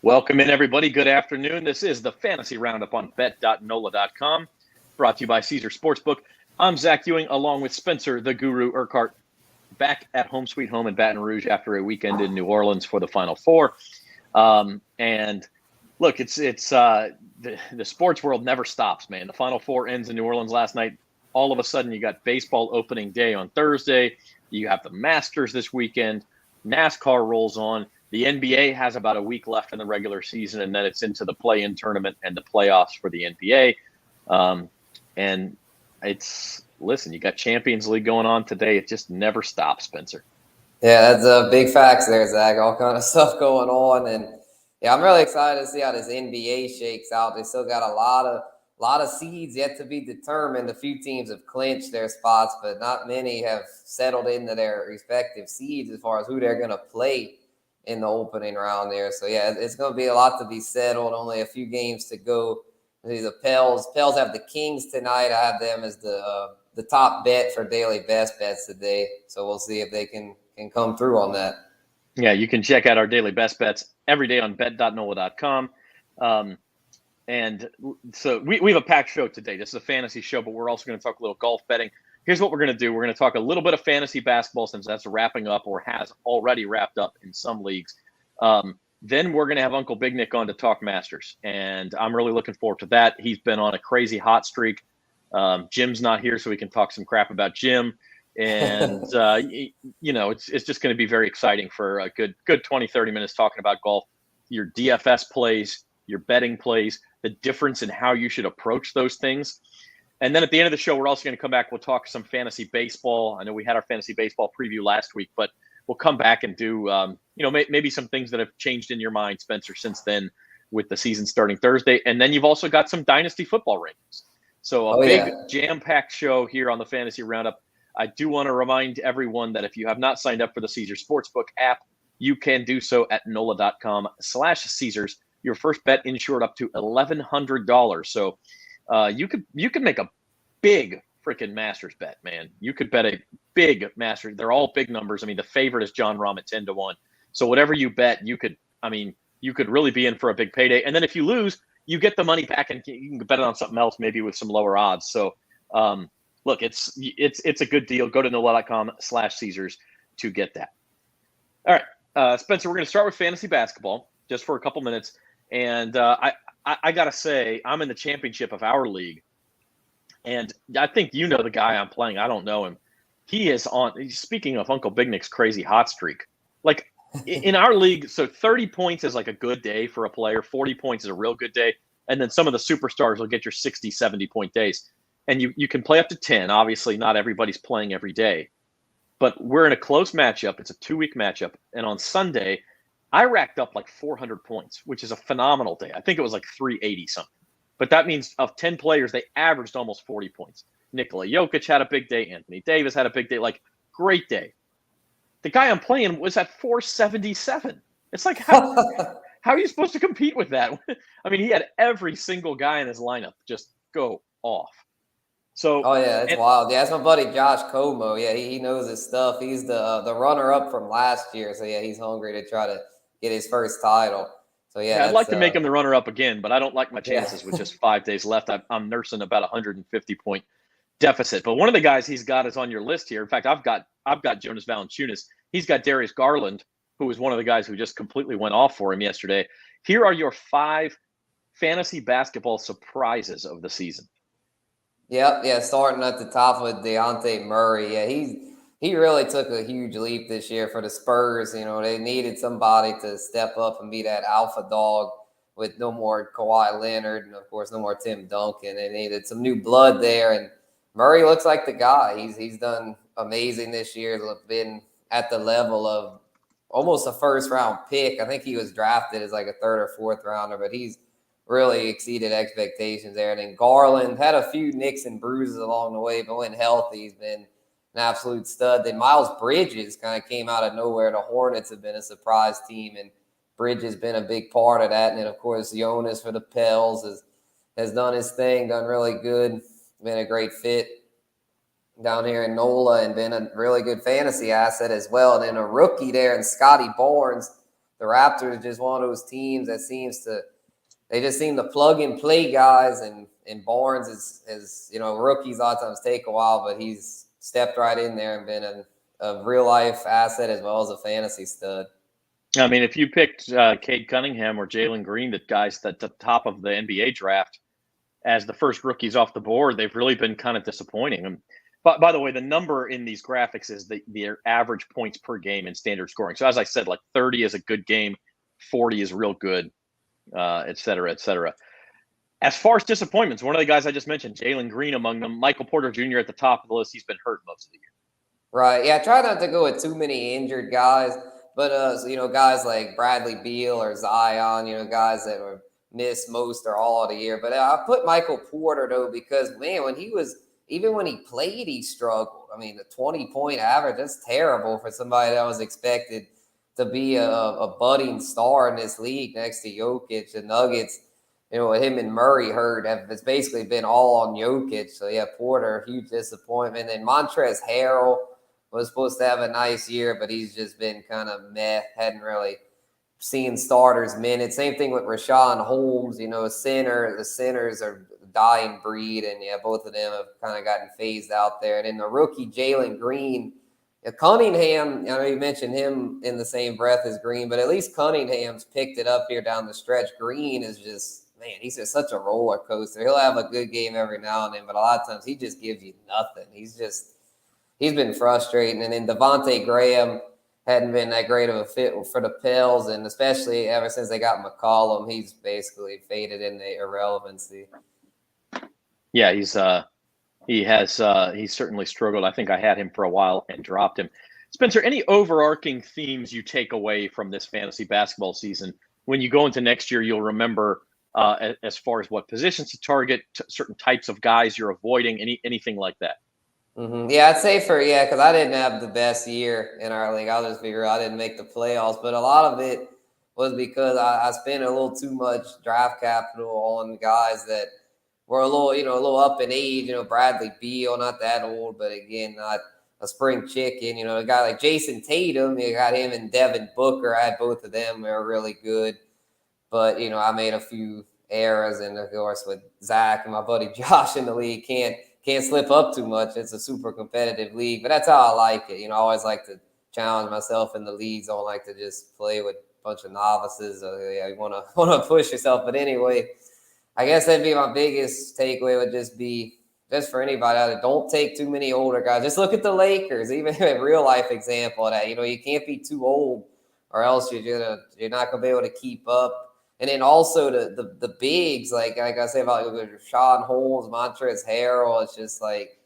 Welcome in, everybody. Good afternoon. This is the Fantasy Roundup on bet.NOLA.com, brought to you by Caesar Sportsbook. I'm Zach Ewing, along with Spencer, the Guru Urquhart, back at home sweet home in Baton Rouge after a weekend in New Orleans for the Final Four. And look, it's the sports world never stops, man. The Final Four ends in New Orleans last night. All of a sudden, you got baseball opening day on Thursday. You have the Masters this weekend. NASCAR rolls on. The NBA has about a week left in the regular season, and then it's into the play-in tournament and the playoffs for the NBA. And listen, you got Champions League going on today. It just never stops, Spencer. Yeah, that's big facts there, Zach. All kind of stuff going on, and yeah, I'm really excited to see how this NBA shakes out. They still got a lot of seeds yet to be determined. A few teams have clinched their spots, but not many have settled into their respective seeds as far as who they're going to play in the opening round there. So yeah, it's going to be a lot to be settled. Only a few games to go. The Pels have the Kings tonight. I have them as the top bet for daily best bets today. So we'll see if they can come through on that. Yeah, you can check out our daily best bets every day on bet.NOLA.com. And so we have a packed show today. This is a fantasy show, but we're also going to talk a little golf betting. Here's what we're going to do. We're going to talk a little bit of fantasy basketball since that's wrapping up or has already wrapped up in some leagues. Then we're going to have Uncle Big Nick on to talk Masters, and I'm really looking forward to that. He's been on a crazy hot streak. Jim's not here, so we can talk some crap about Jim. And, it's just going to be very exciting for a good 20, 30 minutes talking about golf, your DFS plays, your betting plays, the difference in how you should approach those things. And then at the end of the show, we're also going to come back. We'll talk some fantasy baseball. I know we had our fantasy baseball preview last week, but we'll come back and do, maybe some things that have changed in your mind, Spencer, since then with the season starting Thursday. And then you've also got some dynasty football rankings. So a big jam-packed show here on the Fantasy Roundup. I do want to remind everyone that if you have not signed up for the Caesar Sportsbook app, you can do so at NOLA.com/Caesars. Your first bet insured up to $1,100. So you could make a big freaking Masters bet, man. You could bet a big Masters. They're all big numbers. I mean, the favorite is Jon Rahm at 10-1. So whatever you bet, you could really be in for a big payday. And then if you lose, you get the money back and you can bet it on something else, maybe with some lower odds. So look, it's a good deal. Go to NOLA.com/Caesars to get that. All right, Spencer, we're going to start with fantasy basketball just for a couple minutes. And I got to say, I'm in the championship of our league. And I think you know the guy I'm playing. I don't know him. He is speaking of Uncle Big Nick's crazy hot streak. Like in our league, so 30 points is like a good day for a player. 40 points is a real good day. And then some of the superstars will get your 60, 70-point days. And you can play up to 10. Obviously, not everybody's playing every day. But we're in a close matchup. It's a 2-week matchup. And on Sunday, I racked up like 400 points, which is a phenomenal day. I think it was like 380 something. But that means of 10 players, they averaged almost 40 points. Nikola Jokic had a big day. Anthony Davis had a big day. Like, great day. The guy I'm playing was at 477. It's like, how are you supposed to compete with that? I mean, he had every single guy in his lineup just go off. So, it's wild. Yeah, that's my buddy Josh Como. Yeah, he knows his stuff. He's the runner-up from last year. So, yeah, he's hungry to try to get his first title. So, yeah, I'd like to make him the runner-up again, but I don't like my chances with just 5 days left. I'm nursing about 150-point deficit. But one of the guys he's got is on your list here. In fact, I've got Jonas Valanciunas. He's got Darius Garland, who was one of the guys who just completely went off for him yesterday. Here are your 5 fantasy basketball surprises of the season. Yep, yeah, starting at the top with Dejounte Murray. Yeah, he really took a huge leap this year for the Spurs. You know, they needed somebody to step up and be that alpha dog with no more Kawhi Leonard and, of course, no more Tim Duncan. They needed some new blood there, and Murray looks like the guy. He's done amazing this year, been at the level of almost a first-round pick. I think he was drafted as like a 3rd or 4th rounder, but he's really exceeded expectations there. And then Garland had a few nicks and bruises along the way, but when healthy, he's been an absolute stud. Then Miles Bridges kind of came out of nowhere. The Hornets have been a surprise team, and Bridges been a big part of that. And then, of course, Jonas for the Pels has done his thing, done really good, been a great fit down here in NOLA, and been a really good fantasy asset as well. And then a rookie there in Scotty Barnes, the Raptors are just one of those teams that they just seem to plug and play guys, and Barnes is rookies a lot of times take a while, but he's stepped right in there and been a real life asset as well as a fantasy stud. I mean, if you picked Cade Cunningham or Jalen Green, the guys at the top of the NBA draft, as the first rookies off the board, they've really been kind of disappointing. But by the way, the number in these graphics is their average points per game in standard scoring. So as I said, like 30 is a good game, 40 is real good, et cetera, et cetera. As far as disappointments, one of the guys I just mentioned, Jalen Green among them, Michael Porter Jr. at the top of the list. He's been hurt most of the year. Right. Yeah. Try not to go with too many injured guys, but guys like Bradley Beal or Zion, guys that were missed most or all of the year. But I put Michael Porter though, because man, when he played, he struggled. I mean, the 20-point average, that's terrible for somebody that was expected to be a budding star in this league next to Jokic. The Nuggets, him and Murray it's basically been all on Jokic. So yeah, Porter, huge disappointment. And Montrezl Harrell was supposed to have a nice year, but he's just been kind of meh. Hadn't really seen starters minutes. Same thing with Rashawn Holmes, the centers are a dying breed. And yeah, both of them have kind of gotten phased out there. And then the rookie Jalen Green, Cunningham, I know you mentioned him in the same breath as Green, but at least Cunningham's picked it up here down the stretch. Green is just, man, he's just such a roller coaster. He'll have a good game every now and then, but a lot of times he just gives you nothing. He's been frustrating. And then Devontae Graham hadn't been that great of a fit for the Pels, and especially ever since they got McCollum, he's basically faded into irrelevancy. Yeah, he's certainly struggled. I think I had him for a while and dropped him. Spencer, any overarching themes you take away from this fantasy basketball season? When you go into next year, you'll remember as far as what positions to target, certain types of guys you're avoiding, anything like that. Mm-hmm. Yeah, I'd say because I didn't have the best year in our league. I'll just be real. I didn't make the playoffs, but a lot of it was because I spent a little too much draft capital on guys that were a little up in age. Bradley Beal, not that old, but again, not a spring chicken. A guy like Jason Tatum, you got him and Devin Booker. I had both of them. They were really good, but I made a few errors, and of course with Zach and my buddy Josh in the league, can't slip up too much. It's a super competitive league, but that's how I like it. I always like to challenge myself in the leagues. I don't like to just play with a bunch of novices. You want to push yourself. But anyway, I guess that'd be my biggest takeaway. Would just be for anybody out there, don't take too many older guys. Just look at the Lakers, even a real life example of that. You can't be too old, or else you're not gonna be able to keep up. And then also the bigs, like I say about Rashawn Holmes, Montrezl Harrell, it's just like,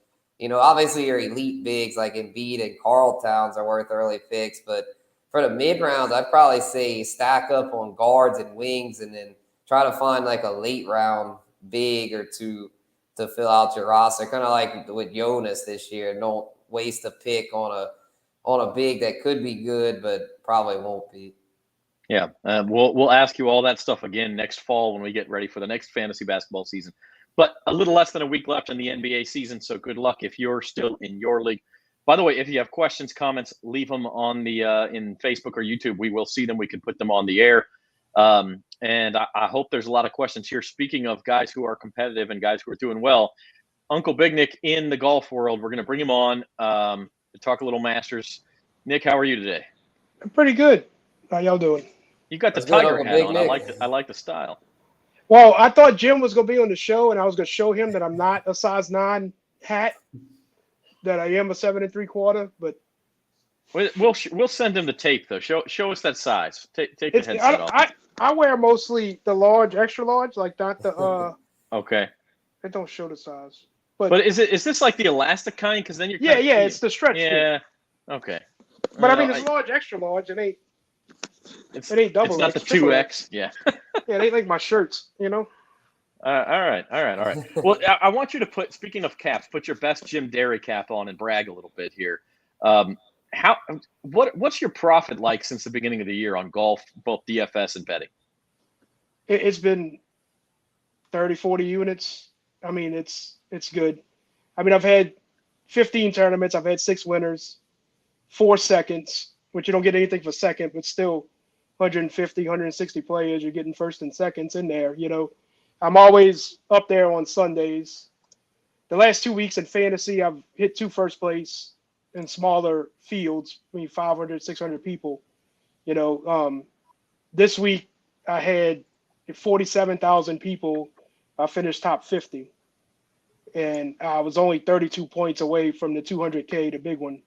obviously your elite bigs like Embiid and Karl Towns are worth early picks. But for the mid rounds, I'd probably say stack up on guards and wings, and then try to find like a late round big or two to fill out your roster. Kind of like with Jonas this year. Don't waste a pick on a big that could be good, but probably won't be. Yeah, we'll ask you all that stuff again next fall when we get ready for the next fantasy basketball season. But a little less than a week left in the NBA season, so good luck if you're still in your league. By the way, if you have questions, comments, leave them on the in Facebook or YouTube. We will see them. We can put them on the air. And I hope there's a lot of questions here. Speaking of guys who are competitive and guys who are doing well, Uncle Big Nick in the golf world, we're going to bring him on to talk a little Masters. Nick, how are you today? I'm pretty good. How y'all doing? You got the tiger hat on. I like the style. Well, I thought Jim was going to be on the show, and I was going to show him that I'm not a size 9 hat, that I am a 7 3/4. But we'll send him the tape though. Show us that size. Take the headset off. I wear mostly the large, extra large, like not the Okay. It don't show the size. But is this like the elastic kind? Because then you're it's the stretch. Yeah. Okay. But I mean, it's large, extra large. It ain't double. It's not the 2X. Yeah. Yeah, they like my shirts, All right. Well, I want you to speaking of caps, put your best Jim Derry cap on and brag a little bit here. What's your profit like since the beginning of the year on golf, both DFS and betting? It's been 30, 40 units. I mean, it's good. I mean, I've had 15 tournaments. I've had 6 winners, 4 seconds, which you don't get anything for second, but still 150, 160 players. You're getting first and seconds in there. I'm always up there on Sundays. The last 2 weeks in fantasy, I've hit 2 first place in smaller fields, 500, 600 people. This week I had 47,000 people. I finished top 50, and I was only 32 points away from the 200K, the big one,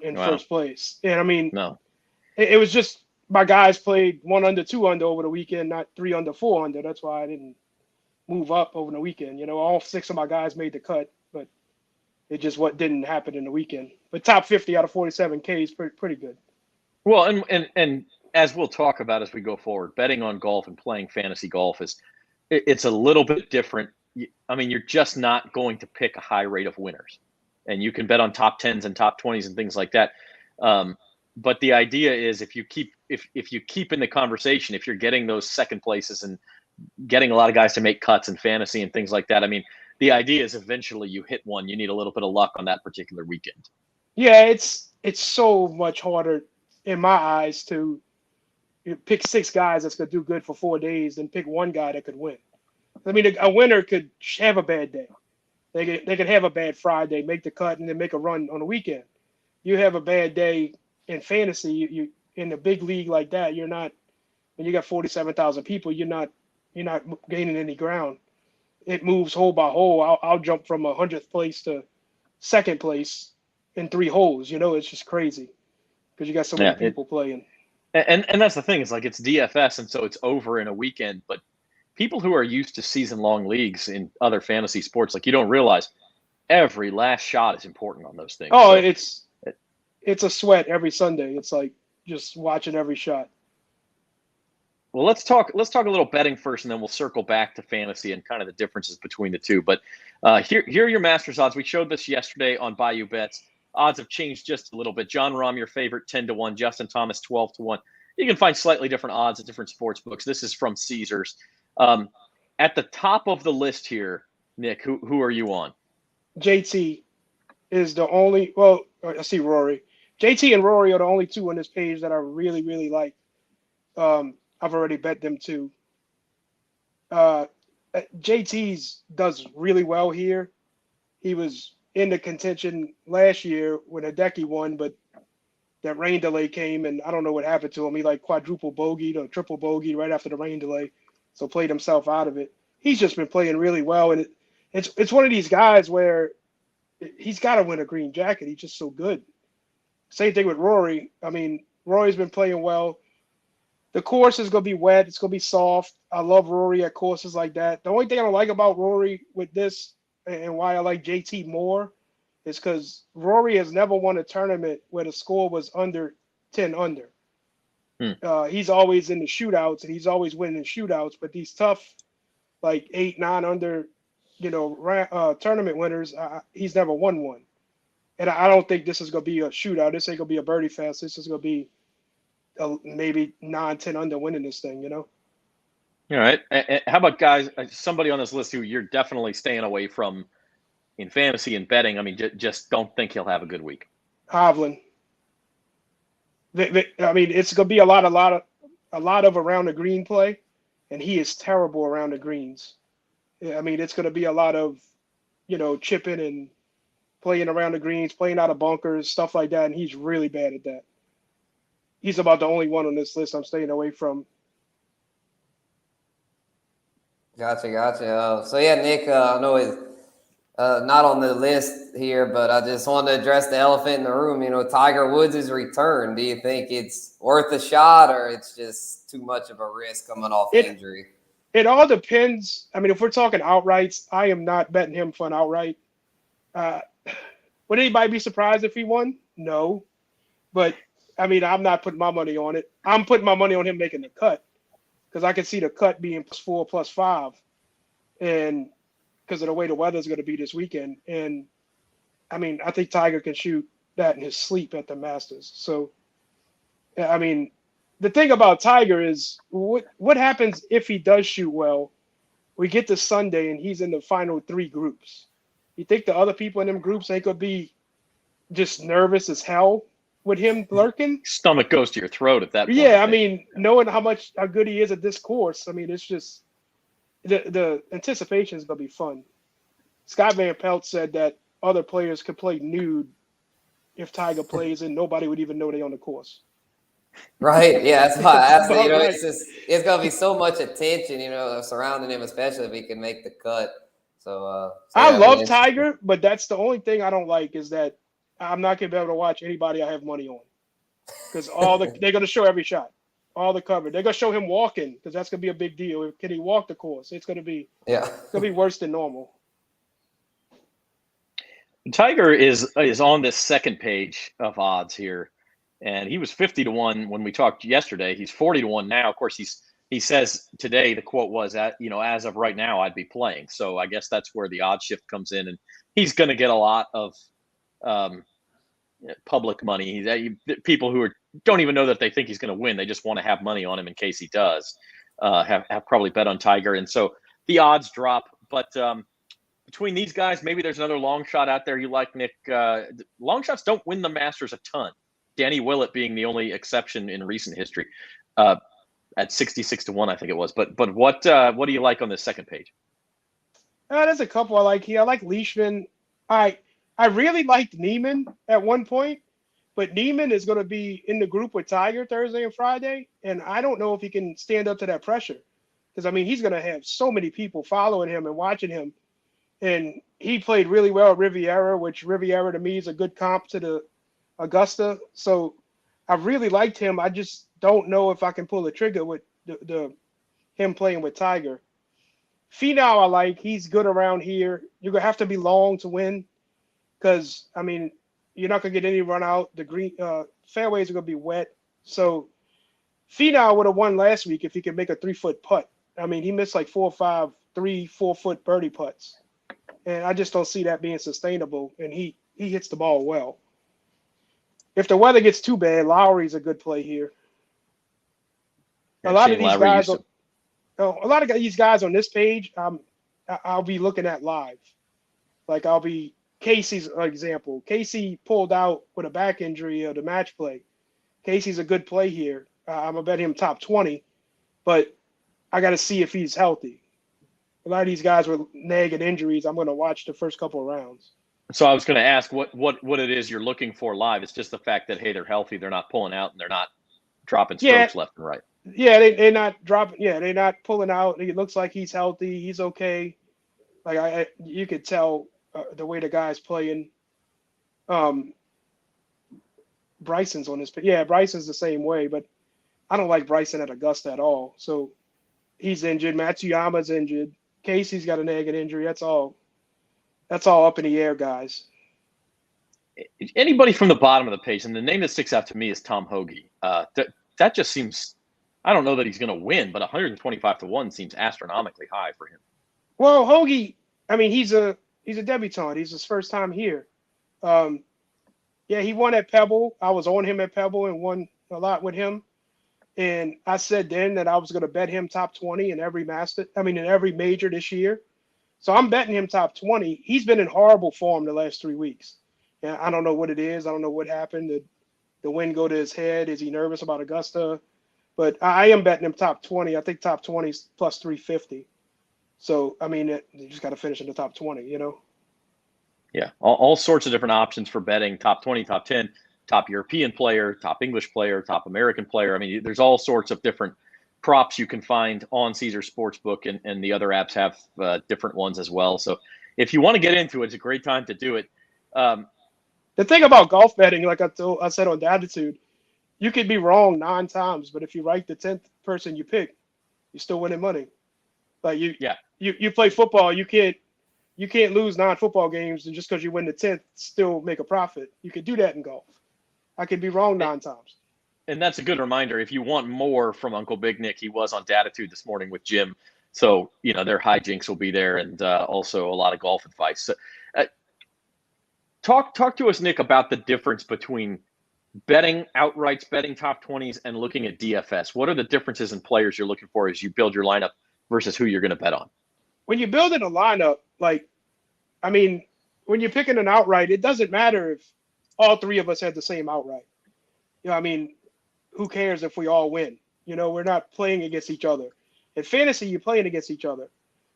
in first place. And no, it was just my guys played 1 under, 2 under over the weekend, not 3 under, 4 under. That's why I didn't move up over the weekend. All 6 of my guys made the cut, but it just didn't happen in the weekend. But top 50 out of 47K is pretty good. Well, and as we'll talk about as we go forward, betting on golf and playing fantasy golf it's a little bit different. You're just not going to pick a high rate of winners, and you can bet on top 10s and top 20s and things like that. But the idea is if you keep in the conversation, if you're getting those second places and getting a lot of guys to make cuts in fantasy and things like that, the idea is eventually you hit one. You need a little bit of luck on that particular weekend. Yeah, it's so much harder in my eyes to pick 6 guys that's going to do good for 4 days than pick one guy that could win. A winner could have a bad day. They could have a bad Friday, make the cut, and then make a run on the weekend. You have a bad day in fantasy, you in a big league like that, you're not. When you got 47,000 people, you're not gaining any ground. It moves hole by hole. I'll jump from 100th place to 2nd place in 3 holes. It's just crazy because you got so many people playing. And that's the thing, is like it's DFS, and so it's over in a weekend. But people who are used to season-long leagues in other fantasy sports, like, you don't realize every last shot is important on those things. Oh, so it's a sweat every Sunday. It's like just watching every shot. Well, let's talk a little betting first, and then we'll circle back to fantasy and kind of the differences between the two. But here are your Masters odds. We showed this yesterday on Bayou Bets. Odds have changed just a little bit. John Rahm, your favorite, 10-1. Justin Thomas, 12-1. You can find slightly different odds at different sports books. This is from Caesars. At the top of the list here, Nick, who are you on? JT is the only. Well, I see Rory. JT and Rory are the only 2 on this page that I really, really like. I've already bet them too. JT's does really well here. He was in the contention last year when Hideki won, but that rain delay came, and I don't know what happened to him. He quadruple bogeyed or triple bogeyed right after the rain delay, so played himself out of it. He's just been playing really well, and it's one of these guys where he's got to win a green jacket. He's just so good. Same thing with Rory. Rory's been playing well. The course is going to be wet. It's going to be soft. I love Rory at courses like that. The only thing I don't like about Rory with this, and why I like JT more, is because Rory has never won a tournament where the score was under 10 under. He's always in the shootouts, and he's always winning shootouts. But these tough, 8, 9 under, tournament winners, he's never won one. And I don't think this is going to be a shootout. This ain't going to be a birdie fest. This is going to be maybe 9, 10 under winning this thing, All right. How about guys, somebody on this list who you're definitely staying away from in fantasy and betting? Just don't think he'll have a good week. Hovland. It's going to be a lot of around the green play, and he is terrible around the greens. It's going to be a lot of, chipping and playing around the greens, playing out of bunkers, stuff like that, and he's really bad at that. He's about the only one on this list I'm staying away from. Gotcha. So yeah, Nick, I know it's not on the list here, but I just wanted to address the elephant in the room. Tiger Woods' return. Do you think it's worth a shot, or it's just too much of a risk coming off injury? It all depends. If we're talking outrights, I am not betting him for an outright. Would anybody be surprised if he won? No. But I'm not putting my money on it. I'm putting my money on him making the cut, because I can see the cut being +4, +5, and because of the way the weather's going to be this weekend. And I think Tiger can shoot that in his sleep at the Masters. So, the thing about Tiger is what happens if he does shoot well. We get to Sunday and he's in the final 3 groups. You think the other people in them groups ain't gonna be just nervous as hell? with him lurking. Stomach goes to your throat at that point. Yeah, I mean, knowing how good he is at this course, I mean, it's just the anticipation is gonna be fun. Scott Van Pelt said that other players could play nude if Tiger plays, and nobody would even know they on the course. Right. Yeah, that's why I asked. About right. It's gonna be so much attention, surrounding him, especially if he can make the cut. So I yeah, love Tiger, but that's the only thing I don't like is that I'm not gonna be able to watch anybody I have money on because they're gonna show every shot, all the cover. They're gonna show him walking because that's gonna be a big deal. Can he walk the course? It's gonna be worse than normal. Tiger is on this second page of odds here, and he was 50-1 when we talked yesterday. He's 40-1 now. Of course, he says today, the quote was, as of right now, I'd be playing. So I guess that's where the odd shift comes in, and he's going to get a lot of public money. People who don't even know that they think he's going to win. They just want to have money on him in case he does. Have probably bet on Tiger, and so the odds drop. But between these guys, maybe there's another long shot out there you like, Nick. Long shots don't win the Masters a ton. Danny Willett being the only exception in recent history, at 66-1, I think it was. But what do you like on this second page? There's a couple I like here. I like Leishman. I really liked Neiman at one point, but Neiman is going to be in the group with Tiger Thursday and Friday, and I don't know if he can stand up to that pressure because, I mean, he's going to have so many people following him and watching him. And he played really well at Riviera, which Riviera to me is a good comp to the Augusta. So I really liked him. I just don't know if I can pull the trigger with him playing with Tiger. Finau I like. He's good around here. You're going to have to be long to win because, I mean, you're not going to get any run out. The green fairways are going to be wet. So Finau would have won last week if he could make a 3-foot putt. I mean, he missed like 4 or 5 3-4-foot birdie putts. And I just don't see that being sustainable. And he hits the ball well. If the weather gets too bad, Lowry's a good play here. A lot of these guys on this page, I'll be looking at live. Like Casey's example. Casey pulled out with a back injury of the match play. Casey's a good play here. I'm gonna bet him top 20, but I got to see if he's healthy. A lot of these guys with nagging injuries, I'm going to watch the first couple of rounds. So I was going to ask what it is you're looking for live. It's just the fact that, hey, they're healthy, they're not pulling out, and they're not dropping strokes left and right. Yeah, they're not dropping. Yeah, they're not pulling out. It looks like he's healthy. He's okay. Like you could tell the way the guy's playing. Bryson's on this. Yeah, Bryson's the same way, but I don't like Bryson at Augusta at all. So he's injured. Matsuyama's injured. Casey's got a nagging injury. That's all up in the air, guys. Anybody from the bottom of the page, and the name that sticks out to me is Tom Hoge. That just seems, I don't know that he's going to win, but 125-1 seems astronomically high for him. Well, Hoge, I mean, he's a debutant. He's his first time here. Yeah, he won at Pebble. I was on him at Pebble and won a lot with him. And I said then that I was going to bet him top 20 in every major this year. So I'm betting him top 20. He's been in horrible form the last 3 weeks. And I don't know what it is. I don't know what happened. Did the wind go to his head? Is he nervous about Augusta? But I am betting him top 20. I think top 20 is plus 350. So, I mean, you just got to finish in the top 20, Yeah, all sorts of different options for betting top 20, top 10. Top European player, top English player, top American player. I mean, there's all sorts of different props you can find on Caesars Sportsbook, and the other apps have different ones as well. So if you want to get into it, it's a great time to do it. The thing about golf betting, like I said on the Attitude, you could be wrong 9 times, but if you write the 10th person you pick, you're still winning money. Like you play football, you can't lose 9 football games, and just because you win the 10th, still make a profit. You could do that in golf. I could be wrong 9 times. And that's a good reminder. If you want more from Uncle Big Nick, he was on Datitude this morning with Jim. So, their hijinks will be there, and also a lot of golf advice. So, talk to us, Nick, about the difference between betting outrights, betting top 20s, and looking at DFS. What are the differences in players you're looking for as you build your lineup versus who you're going to bet on? When you're building a lineup, when you're picking an outright, it doesn't matter if all 3 of us had the same outright. You know, I mean, who cares if we all win? You know, we're not playing against each other. In fantasy, you're playing against each other.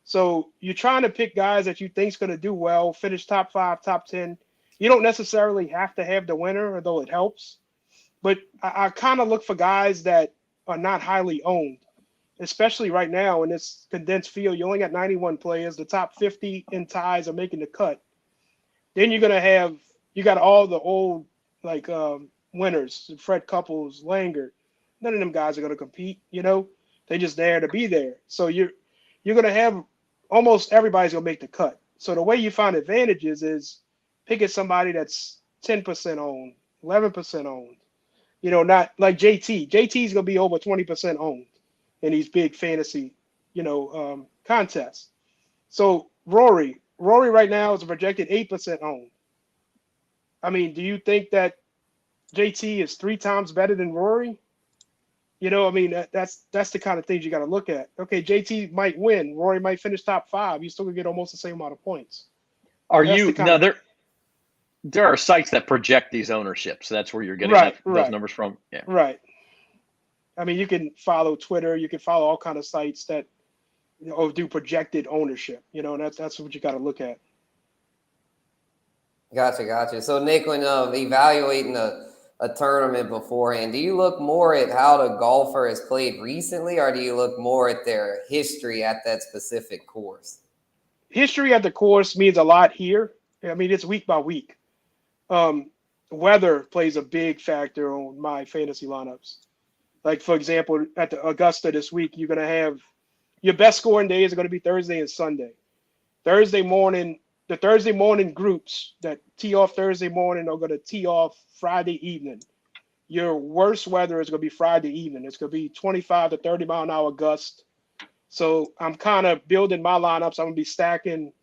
So you're trying to pick guys that you think's going to do well, finish top 5, top 10. You don't necessarily have to have the winner, although it helps. But I kind of look for guys that are not highly owned, especially right now in this condensed field. You only got 91 players. The top 50 in ties are making the cut. Then you're going to have, you got all the old, like, winners, Fred Couples, Langer. None of them guys are going to compete, you know. They're just there to be there. So you're going to have almost everybody's going to make the cut. So the way you find advantages is picking somebody that's 10% owned, 11% owned. You know, not like JT. JT's going to be over 20% owned in these big fantasy, you know, contests. So Rory right now is a projected 8% owned. I mean, do you think that JT is 3 times better than Rory? You know, I mean, that's the kind of things you got to look at. Okay, JT might win. Rory might finish top 5. You still gonna get almost the same amount of points. Are you now there are sites that project these ownerships. So that's where you're getting those numbers from. Yeah. Right. I mean, you can follow Twitter. You can follow all kind of sites that, you know, do projected ownership. You know, and that's what you got to look at. Gotcha. So Nick, when evaluating a tournament beforehand, do you look more at how the golfer has played recently, or do you look more at their history at that specific course? History at the course means a lot here. I mean, it's week by week. Weather plays a big factor on my fantasy lineups. Like, for example, at the Augusta this week, you're going to have your best scoring days are going to be Thursday and Sunday. The Thursday morning groups that tee off Thursday morning are going to tee off Friday evening. Your worst weather is going to be Friday evening. It's going to be 25 to 30 mile an hour gust. So I'm kind of building my lineups. I'm going to be stacking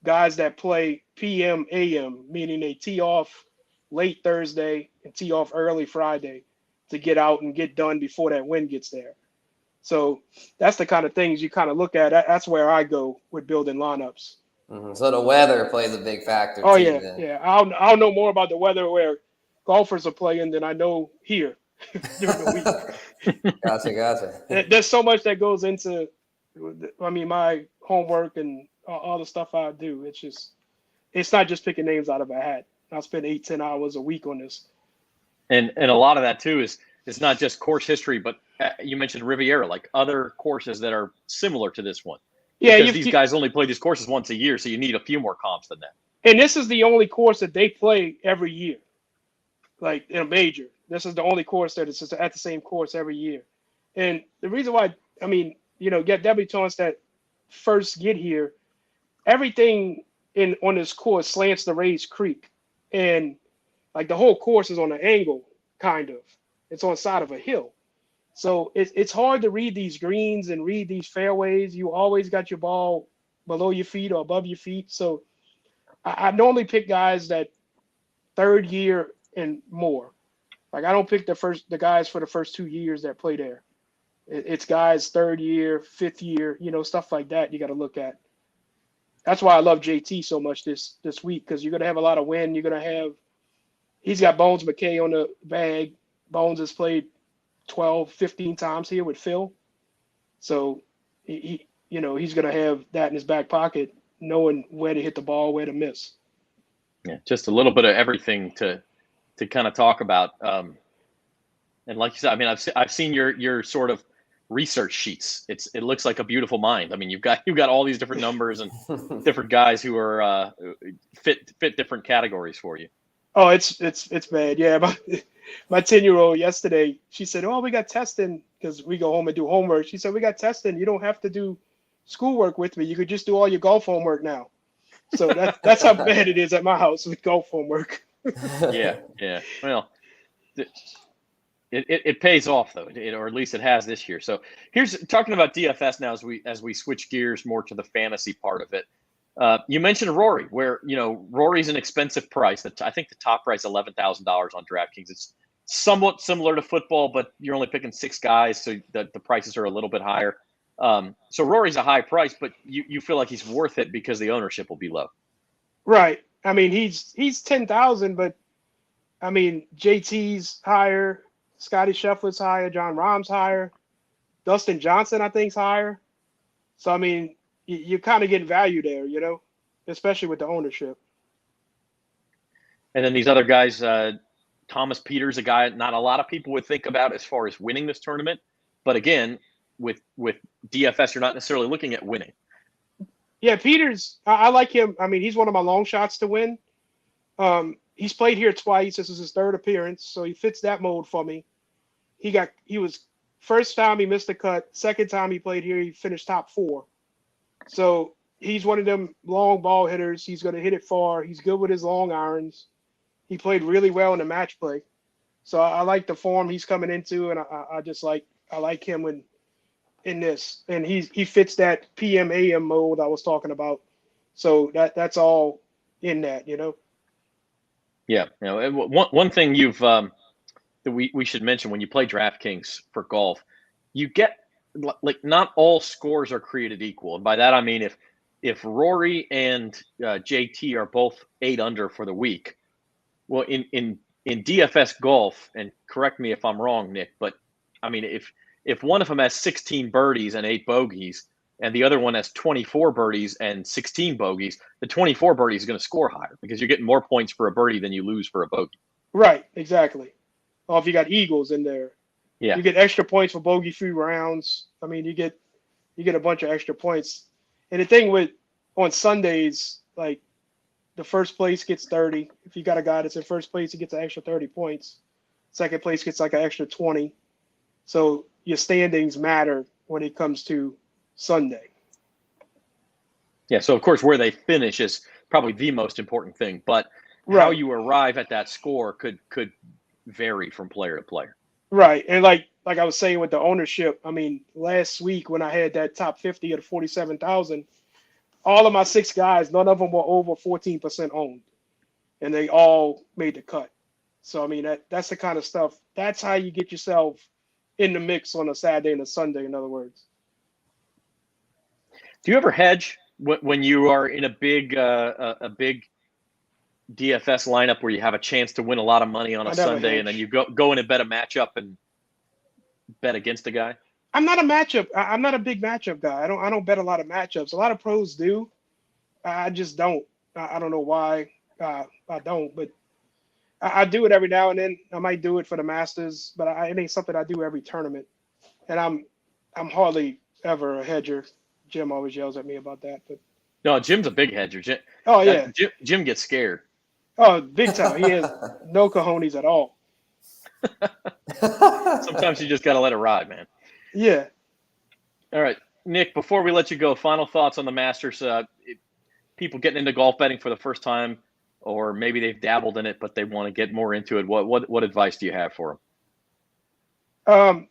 guys that play PM, AM, meaning they tee off late Thursday and tee off early Friday to get out and get done before that wind gets there. So that's the kind of things you kind of look at. That's where I go with building lineups. Mm-hmm. So the weather plays a big factor. Oh, too, yeah. then. Yeah. I'll know more about the weather where golfers are playing than I know here during the week. Gotcha. There's so much that goes into, I mean, my homework and all the stuff I do. It's not just picking names out of a hat. I spend 8-10 hours a week on this. And a lot of that too is it's not just course history, but you mentioned Riviera, like other courses that are similar to this one. Yeah, because these guys only play these courses once a year, so you need a few more comps than that. And this is the only course that they play every year, like in a major. This is the only course that is at the same course every year. And the reason why, I mean, you know, get debutants that first get here, everything on this course slants to Rays Creek, and like the whole course is on an angle, kind of. It's on the side of a hill. So it's hard to read these greens and read these fairways. You always got your ball below your feet or above your feet. So I normally pick guys that third year and more. Like I don't pick the guys for the first 2 years that play there. It's guys third year, fifth year, you know, stuff like that you got to look at. That's why I love JT so much this week, because you're going to have a lot of wind. You're going to have – he's got Bones McKay on the bag. Bones has played 12, 15 times here with Phil. So, he you know, he's going to have that in his back pocket, knowing where to hit the ball, where to miss. Yeah, just a little bit of everything to kind of talk about. And like you said, I mean, I've seen your sort of research sheets. It looks like a beautiful mind. I mean, you've got all these different numbers and different guys who are fit different categories for you. Oh, it's bad. Yeah, my 10-year-old yesterday, she said, "Oh, we got testing," because we go home and do homework. She said, "We got testing. You don't have to do schoolwork with me. You could just do all your golf homework now." So that's how bad it is at my house with golf homework. Yeah. Well, it pays off though, or at least it has this year. So here's talking about DFS now as we switch gears more to the fantasy part of it. You mentioned Rory, where Rory's an expensive price. I think the top price $11,000 on DraftKings. It's somewhat similar to football, but you're only picking 6 guys, so the prices are a little bit higher. So Rory's a high price, but you feel like he's worth it because the ownership will be low. Right. I mean, he's 10,000, but I mean JT's higher. Scotty Scheffler's higher. John Rahm's higher. Dustin Johnson, I think, is higher. So, I mean, you're kind of getting value there, especially with the ownership. And then these other guys, Thomas Peters, a guy not a lot of people would think about as far as winning this tournament. But again, with DFS, you're not necessarily looking at winning. Yeah, Peters, I like him. I mean, he's one of my long shots to win. He's played here twice. This is his third appearance, so he fits that mold for me. He was first time he missed the cut. Second time he played here, he finished top 4. So he's one of them long ball hitters. He's going to hit it far. He's good with his long irons. He played really well in the match play. So I like the form he's coming into, and I like him in this. And he fits that PM AM mode I was talking about. So that's all in that, Yeah, one thing you've that we should mention when you play DraftKings for golf, you get like not all scores are created equal, and by that I mean if Rory and JT are both 8 under for the week, well in DFS golf, and correct me if I'm wrong, Nick, but I mean if one of them has 16 birdies and 8 bogeys, and the other one has 24 birdies and 16 bogeys, the 24 birdies is going to score higher because you're getting more points for a birdie than you lose for a bogey. Right, exactly. Or if you got eagles in there, yeah, you get extra points for bogey-free rounds. I mean, you get a bunch of extra points. And the thing on Sundays, like the first place gets 30. If you got a guy that's in first place, he gets an extra 30 points. Second place gets like an extra 20. So your standings matter when it comes to Sunday. Yeah, so of course where they finish is probably the most important thing, but how you arrive at that score could vary from player to player. Right. And like I was saying with the ownership, I mean, last week when I had that top 50 at 47,000, all of my 6 guys, none of them were over 14% owned, and they all made the cut. So, I mean, that's the kind of stuff. That's how you get yourself in the mix on a Saturday and a Sunday, in other words. Do you ever hedge when you are in a big DFS lineup where you have a chance to win a lot of money on a Sunday, hedge. and then you go in and bet a matchup and bet against a guy? I'm not a big matchup guy. I don't bet a lot of matchups. A lot of pros do. I just don't. I don't know why I don't, but I do it every now and then. I might do it for the Masters, but it ain't something I do every tournament. And I'm hardly ever a hedger. Jim always yells at me about that. But no, Jim's a big hedger. Jim gets scared. Oh, big time. He has no cojones at all. Sometimes you just got to let it ride, man. Yeah. All right, Nick, before we let you go, final thoughts on the Masters. People getting into golf betting for the first time, or maybe they've dabbled in it, but they want to get more into it. What advice do you have for them?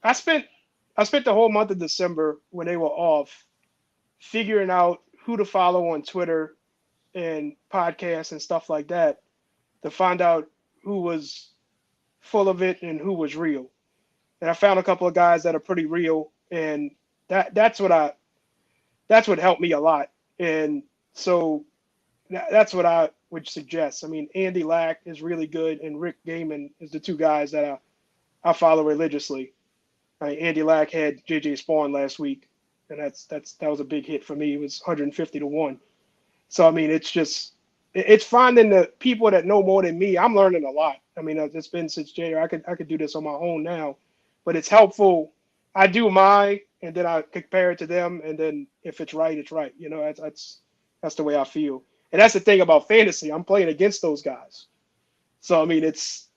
I spent the whole month of December when they were off figuring out who to follow on Twitter and podcasts and stuff like that to find out who was full of it and who was real. And I found a couple of guys that are pretty real, and that's what helped me a lot. And so that's what I would suggest. I mean, Andy Lack is really good, and Rick Gaiman is the 2 guys that I follow religiously. Andy Lack had JJ Spawn last week, and that was a big hit for me. It was 150 to 1. So I mean, it's finding the people that know more than me. I'm learning a lot. I mean, it's been since January. I could do this on my own now, but it's helpful. I do mine, and then I compare it to them, and then if it's right, it's right. That's the way I feel. And that's the thing about fantasy. I'm playing against those guys, so I mean, it's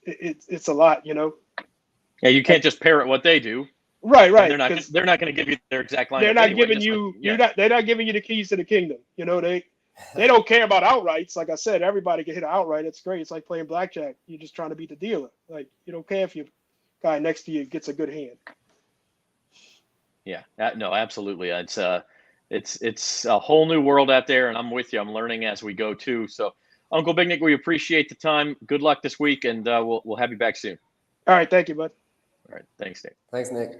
a lot. Yeah, you can't just parrot what they do. Right. They're not going to give you their exact line. They're not giving you. They're not giving you the keys to the kingdom. They don't care about outrights. Like I said, everybody can hit an outright. It's great. It's like playing blackjack. You're just trying to beat the dealer. Like, you don't care if your guy next to you gets a good hand. Yeah, no, absolutely. It's a whole new world out there, and I'm with you. I'm learning as we go too. So, Uncle Big Nick, we appreciate the time. Good luck this week, and we'll have you back soon. All right, thank you, bud. All right, thanks, Nick. Thanks, Nick.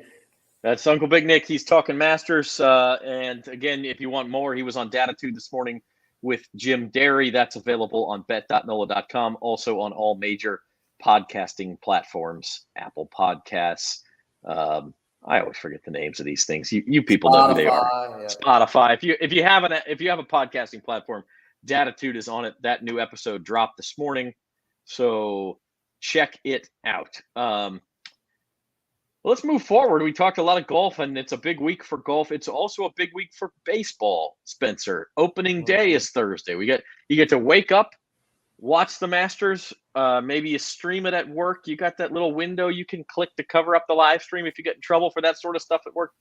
That's Uncle Big Nick. He's talking Masters. And again, if you want more, he was on Datitude this morning with Jim Derry. That's available on bet.nola.com, also on all major podcasting platforms, Apple Podcasts. I always forget the names of these things. You people know who they are. Yeah. Spotify. If you have a podcasting platform, Datitude is on it. That new episode dropped this morning, so check it out. Let's move forward. We talked a lot of golf, and it's a big week for golf. It's also a big week for baseball, Spencer. Opening day is Thursday. You get to wake up, watch the Masters. Maybe you stream it at work. You got that little window you can click to cover up the live stream if you get in trouble for that sort of stuff at work.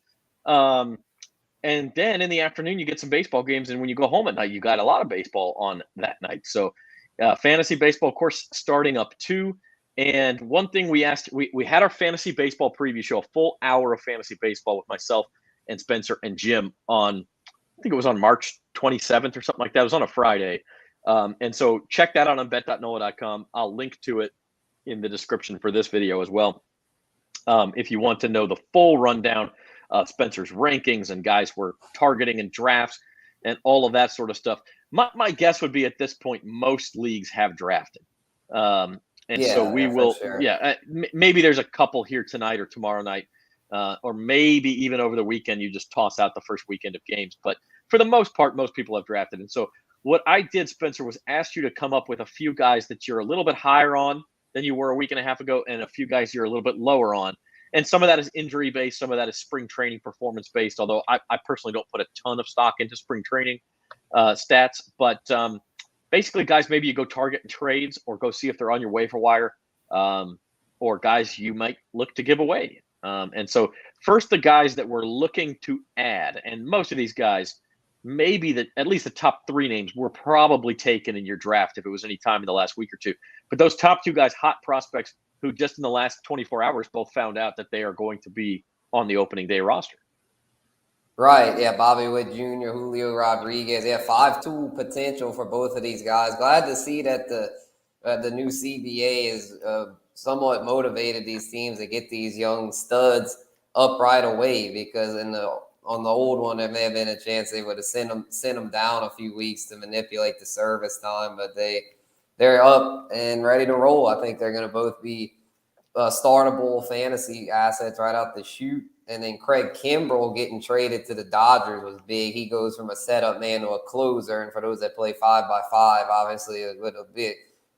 And then in the afternoon, you get some baseball games. And when you go home at night, you got a lot of baseball on that night. So fantasy baseball, of course, starting up too. And one thing we asked, we had our fantasy baseball preview show, a full hour of fantasy baseball with myself and Spencer and Jim on, I think it was on March 27th or something like that. It was on a Friday. And so check that out on bet.nola.com. I'll link to it in the description for this video as well. If you want to know the full rundown of Spencer's rankings and guys we're targeting in drafts and all of that sort of stuff. My guess would be at this point, most leagues have drafted. So we will, sure. Maybe there's a couple here tonight or tomorrow night, or maybe even over the weekend, you just toss out the first weekend of games. But for the most part, most people have drafted. And so what I did, Spencer, was ask you to come up with a few guys that you're a little bit higher on than you were a week and a half ago, and a few guys you're a little bit lower on. And some of that is injury based, some of that is spring training performance based, although I personally don't put a ton of stock into spring training stats. But basically, guys, maybe you go target in trades or go see if they're on your waiver wire, or guys you might look to give away. And so first, the guys that we're looking to add, and most of these guys, maybe at least the top three names were probably taken in your draft if it was any time in the last week or two. But those top two guys, hot prospects, who just in the last 24 hours both found out that they are going to be on the opening day roster. Right, yeah, Bobby Witt Jr., Julio Rodriguez, 5-tool potential for both of these guys. Glad to see that the new CBA is somewhat motivated these teams to get these young studs up right away, because on the old one, there may have been a chance they would have sent them down a few weeks to manipulate the service time, but they're up and ready to roll. I think they're going to both be startable fantasy assets right out the chute. And then Craig Kimbrell getting traded to the Dodgers was big. He goes from a setup man to a closer. And for those that play 5x5, obviously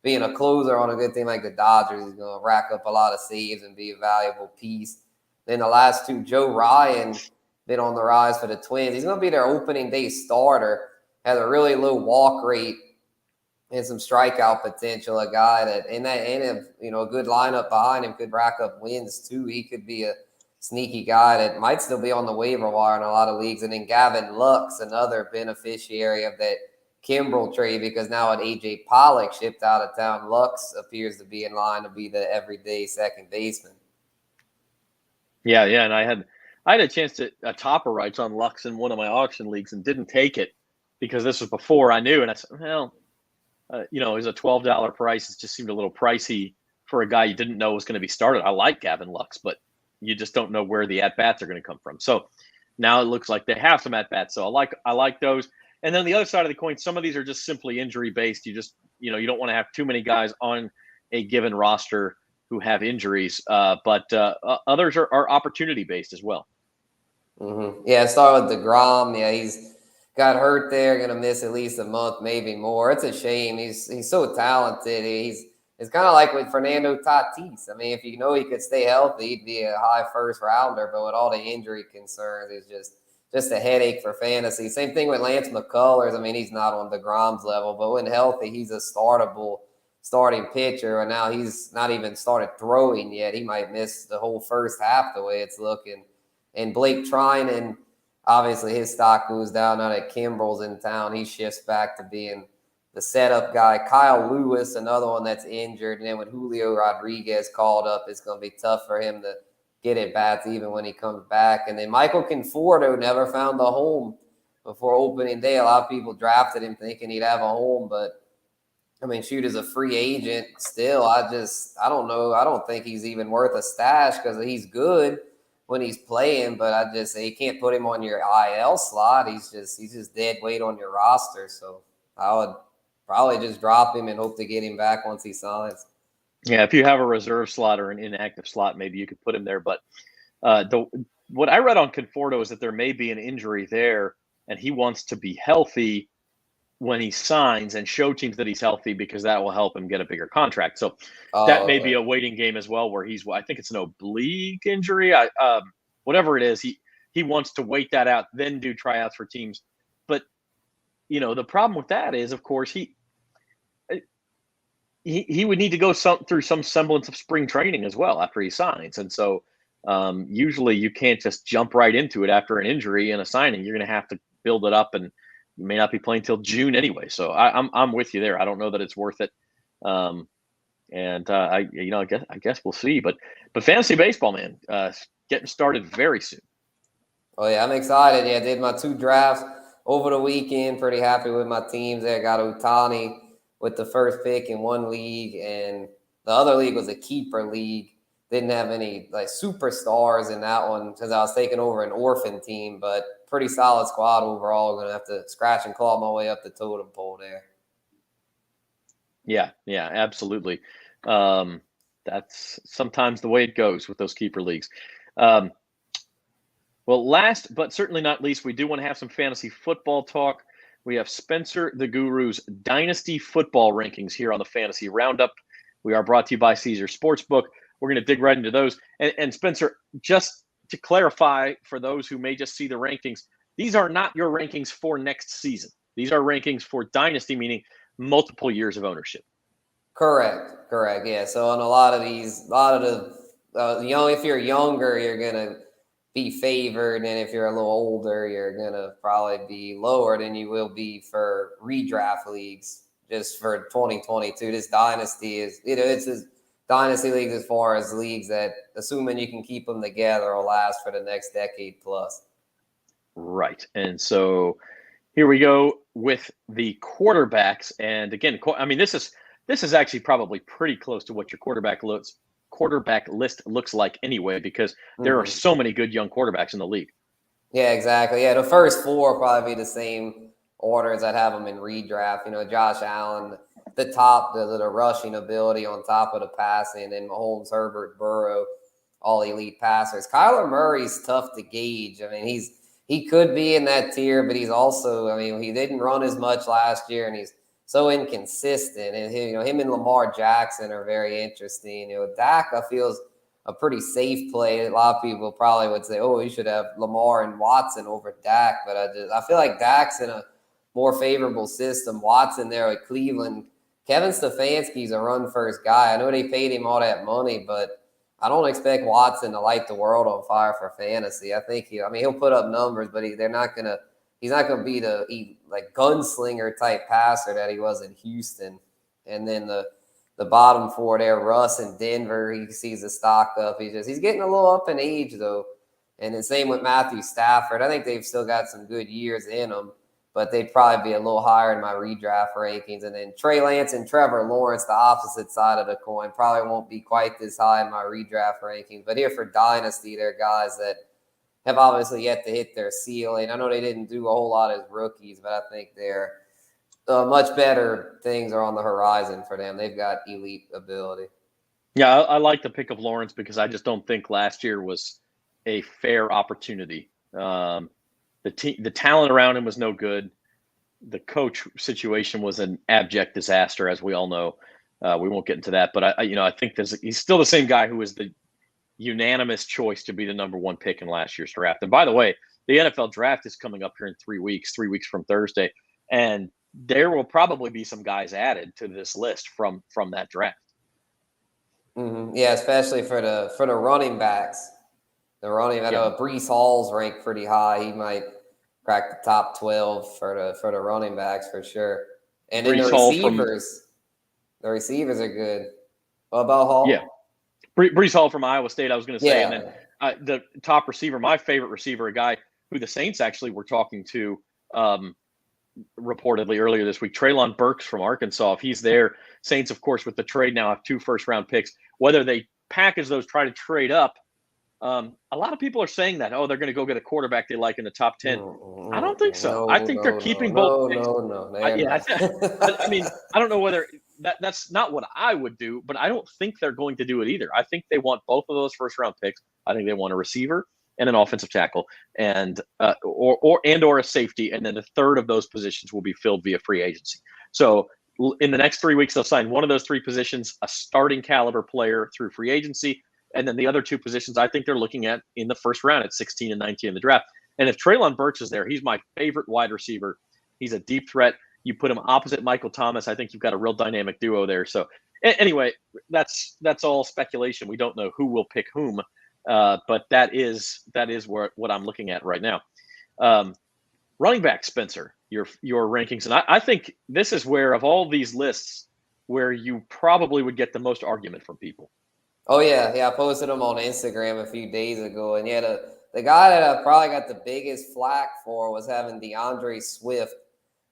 being a closer on a good team like the Dodgers, he's going to rack up a lot of saves and be a valuable piece. Then the last two, Joe Ryan, been on the rise for the Twins. He's going to be their opening day starter. Has a really low walk rate and some strikeout potential. A guy that and a good lineup behind him could rack up wins too. He could be a sneaky guy that might still be on the waiver wire in a lot of leagues. And then Gavin Lux, another beneficiary of that Kimbrell trade, because now with AJ Pollock shipped out of town, Lux appears to be in line to be the everyday second baseman. Yeah, and I had a chance to topper rights on Lux in one of my auction leagues and didn't take it because this was before I knew. And I said, well, it was a $12 price. It just seemed a little pricey for a guy you didn't know was going to be started. I like Gavin Lux, but you just don't know where the at-bats are going to come from. So now it looks like they have some at-bats. So I like those. And then the other side of the coin, some of these are just simply injury-based. You just, you don't want to have too many guys on a given roster who have injuries. But others are opportunity-based as well. Mm-hmm. Yeah, start with DeGrom. Yeah, he's got hurt there, going to miss at least a month, maybe more. It's a shame. He's so talented. It's kind of like with Fernando Tatis. I mean, if he could stay healthy, he'd be a high first rounder. But with all the injury concerns, it's just a headache for fantasy. Same thing with Lance McCullers. I mean, he's not on DeGrom's level, but when healthy, he's a starting pitcher. And now he's not even started throwing yet. He might miss the whole first half the way it's looking. And Blake Trinan, obviously his stock goes down now that Kimbrell's in town. He shifts back to being the setup guy. Kyle Lewis, another one that's injured. And then with Julio Rodriguez called up, it's going to be tough for him to get at bats even when he comes back. And then Michael Conforto never found a home before opening day. A lot of people drafted him thinking he'd have a home, but I mean, shoot, as a free agent still, I don't know. I don't think he's even worth a stash because he's good when he's playing, but you can't put him on your IL slot. He's just dead weight on your roster. So I would probably just drop him and hope to get him back once he signs. Yeah, if you have a reserve slot or an inactive slot, maybe you could put him there. But what I read on Conforto is that there may be an injury there, and he wants to be healthy when he signs and show teams that he's healthy because that will help him get a bigger contract. So that Oh, may be okay. a waiting game as well, where I think it's an oblique injury. Whatever it is, he wants to wait that out, then do tryouts for teams. But the problem with that is, of course, he would need to go through some semblance of spring training as well after he signs. And so usually you can't just jump right into it after an injury and a signing. You're going to have to build it up, and you may not be playing till June anyway. So I'm with you there. I don't know that it's worth it. I guess we'll see. But fantasy baseball, man, getting started very soon. Oh yeah, I'm excited. Yeah, did my 2 drafts over the weekend. Pretty happy with my teams there. Got Ohtani with the first pick in one league, and the other league was a keeper league. Didn't have any like superstars in that one because I was taking over an orphan team, but pretty solid squad overall. Gonna have to scratch and claw my way up the totem pole there. Yeah, absolutely. That's sometimes the way it goes with those keeper leagues. Well, last but certainly not least, we do want to have some fantasy football talk. We have Spencer the Guru's Dynasty Football Rankings here on the Fantasy Roundup. We are brought to you by Caesar Sportsbook. We're going to dig right into those. And Spencer, just to clarify for those who may just see the rankings, these are not your rankings for next season. These are rankings for Dynasty, meaning multiple years of ownership. Correct. Yeah. So on a lot of the if you're younger, you're gonna be favored, and if you're a little older, you're gonna probably be lower than you will be for redraft leagues. Just for 2022, this dynasty is it's a dynasty leagues as far as leagues that, assuming you can keep them together, will last for the next decade plus. Right, and so here we go with the quarterbacks, and again, I mean this is actually probably pretty close to what your quarterback list looks like anyway, because there are so many good young quarterbacks in the league. Yeah, exactly. Yeah, the first 4 will probably be the same order as I'd have them in redraft. Josh Allen, the top, the rushing ability on top of the passing, and Mahomes, Herbert, Burrow, all elite passers. Kyler Murray's tough to gauge. I mean, he could be in that tier, but he's also, he didn't run as much last year, and he's so inconsistent. And him and Lamar Jackson are very interesting. Dak, I feel, is a pretty safe play. A lot of people probably would say, "Oh, you should have Lamar and Watson over Dak," but I feel like Dak's in a more favorable system. Watson there at Cleveland. Kevin Stefanski's a run-first guy. I know they paid him all that money, but I don't expect Watson to light the world on fire for fantasy. I think he'll put up numbers, but he's not gonna be the gunslinger type passer that he was in Houston. And then the bottom 4 there, Russ in Denver, he sees the stock up. He's getting a little up in age though. And the same with Matthew Stafford. I think they've still got some good years in them, but they'd probably be a little higher in my redraft rankings. And then Trey Lance and Trevor Lawrence, the opposite side of the coin, probably won't be quite this high in my redraft rankings. But here for Dynasty, they're guys that have obviously yet to hit their ceiling. I know they didn't do a whole lot as rookies, but I think they're much better things are on the horizon for them. They've got elite ability. Yeah, I like the pick of Lawrence because I just don't think last year was a fair opportunity. The talent around him was no good. The coach situation was an abject disaster, as we all know. We won't get into that, but I think he's still the same guy who was the unanimous choice to be the number 1 pick in last year's draft. And by the way, the NFL draft is coming up here in 3 weeks from Thursday, and there will probably be some guys added to this list from that draft. Yeah, especially for the running backs. I know Breece Hall's ranked pretty high. He might crack the top 12 for the running backs for sure. And then the receivers are good. What about Hall? Yeah, Breece Hall from Iowa State, I was going to say. Yeah. And then the top receiver, my favorite receiver, a guy who the Saints actually were talking to reportedly earlier this week, Treylon Burks from Arkansas. If he's there, Saints, of course, with the trade now have 2 first-round picks. Whether they package those, try to trade up, a lot of people are saying that, they're going to go get a quarterback they like in the top 10. I don't think so. I think they're keeping both picks. No. I mean, I don't know whether that's not what I would do, but I don't think they're going to do it either. I think they want both of those first round picks. I think they want a receiver and an offensive tackle, and or a safety, and then a third of those positions will be filled via free agency. So in the next 3 weeks, they'll sign one of those three positions, a starting caliber player through free agency, and then the other two positions I think they're looking at in the first round at 16 and 19 in the draft. And if Treylon Burks is there, he's my favorite wide receiver. He's a deep threat. You put him opposite Michael Thomas, I think you've got a real dynamic duo there. So anyway, that's all speculation. We don't know who will pick whom, but that is what I'm looking at right now. Running back, Spencer, your rankings, and I think this is where, of all these lists, where you probably would get the most argument from people. Oh yeah, I posted them on Instagram a few days ago, and yeah, the guy that I probably got the biggest flack for was having DeAndre Swift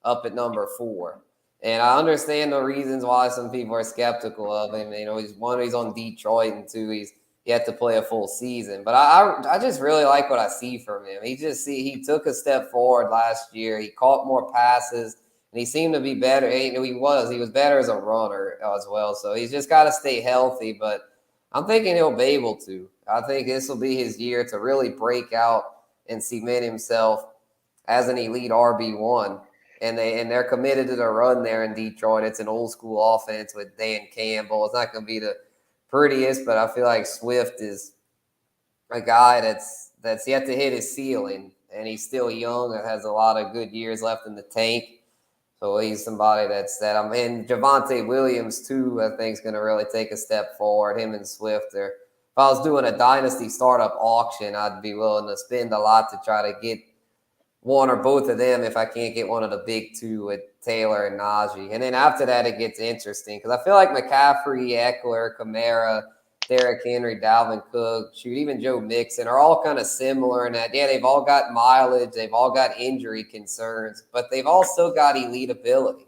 up at number 4. And I understand the reasons why some people are skeptical of him. You know, he's on Detroit, and 2, he's yet to play a full season. But I just really like what I see from him. He took a step forward last year. He caught more passes, and he seemed to be better. He was better as a runner as well. So he's just got to stay healthy. But I'm thinking he'll be able to. I think this will be his year to really break out and cement himself as an elite RB1. And they're committed to the run there in Detroit. It's an old school offense with Dan Campbell. It's not going to be the prettiest, but I feel like Swift is a guy that's yet to hit his ceiling, and he's still young and has a lot of good years left in the tank. So he's somebody I mean, Javonte Williams too, I think is going to really take a step forward. Him and Swift if I was doing a dynasty startup auction, I'd be willing to spend a lot to try to get one or both of them if I can't get one of the big 2 with Taylor and Najee. And then after that, it gets interesting because I feel like McCaffrey, Eckler, Kamara, Derrick Henry, Dalvin Cook, even Joe Mixon are all kind of similar in that, yeah, they've all got mileage, they've all got injury concerns, but they've all still got elite ability.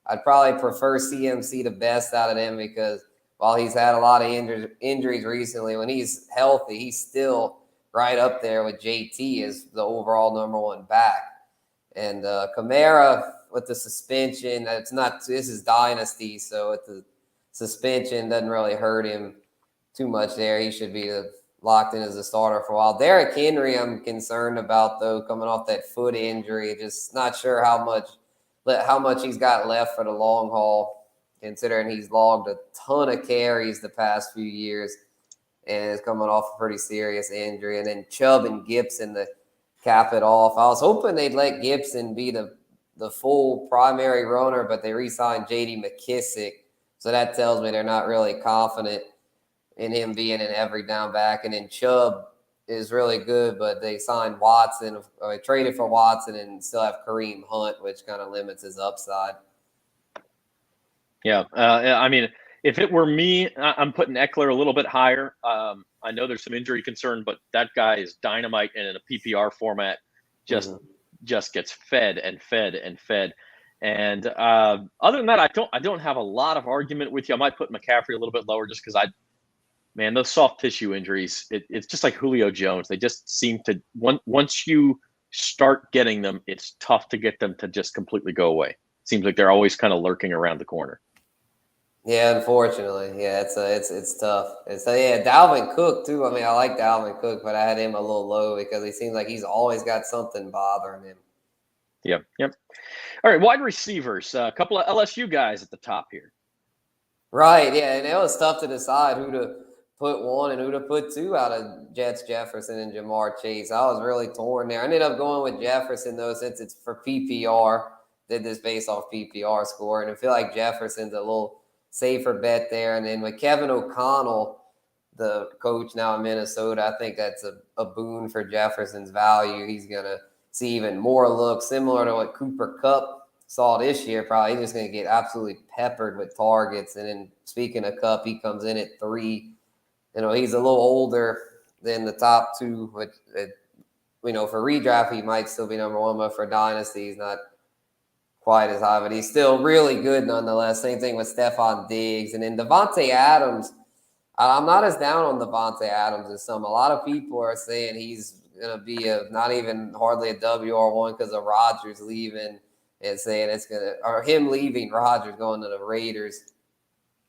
I'd probably prefer CMC the best out of them because while he's had a lot of injuries recently, when he's healthy, he's still right up there with JT as the overall number 1 back. And Kamara with the suspension, this is dynasty, so with the suspension doesn't really hurt him too much there. He should be locked in as a starter for a while. Derrick Henry, I'm concerned about though, coming off that foot injury. Just not sure how much he's got left for the long haul, considering he's logged a ton of carries the past few years and is coming off a pretty serious injury. And then Chubb and Gibson to cap it off. I was hoping they'd let Gibson be the full primary runner, but they re-signed J.D. McKissick. So that tells me they're not really confident in him being an every down back. And then Chubb is really good, but they signed Watson, or they traded for Watson and still have Kareem Hunt, which kind of limits his upside. Yeah. I mean, if it were me, I'm putting Eckler a little bit higher. I know there's some injury concern, but that guy is dynamite, and in a PPR format just gets fed and fed and fed. And other than that, I don't have a lot of argument with you. I might put McCaffrey a little bit lower just because those soft tissue injuries, it's just like Julio Jones. They just seem to, once you start getting them, it's tough to get them to just completely go away. Seems like they're always kind of lurking around the corner. Yeah, unfortunately. Yeah, it's tough. Dalvin Cook too. I mean, I like Dalvin Cook, but I had him a little low because he seems like he's always got something bothering him. Yep. All right, wide receivers. A couple of LSU guys at the top here. Right, yeah, and it was tough to decide who to put 1 and who to put 2 out of Jets Jefferson and Jamar Chase. I was really torn there. I ended up going with Jefferson, though, since it's for PPR. Did this based off PPR score, and I feel like Jefferson's a little safer bet there. And then with Kevin O'Connell, the coach now in Minnesota, I think that's a boon for Jefferson's value. He's going to see even more looks, similar to what Cooper Kupp saw this year. Probably he's just going to get absolutely peppered with targets. And then speaking of Kupp, he comes in at 3. You know, he's a little older than the top 2, which, for redraft, he might still be number 1, but for dynasty, he's not quite as high, but he's still really good nonetheless. Same thing with Stephon Diggs. And then Devontae Adams, I'm not as down on Devontae Adams as some. A lot of people are saying he's going to be not even hardly a WR1 because of Rodgers leaving, and saying it's going to, or him leaving, Rodgers going to the Raiders.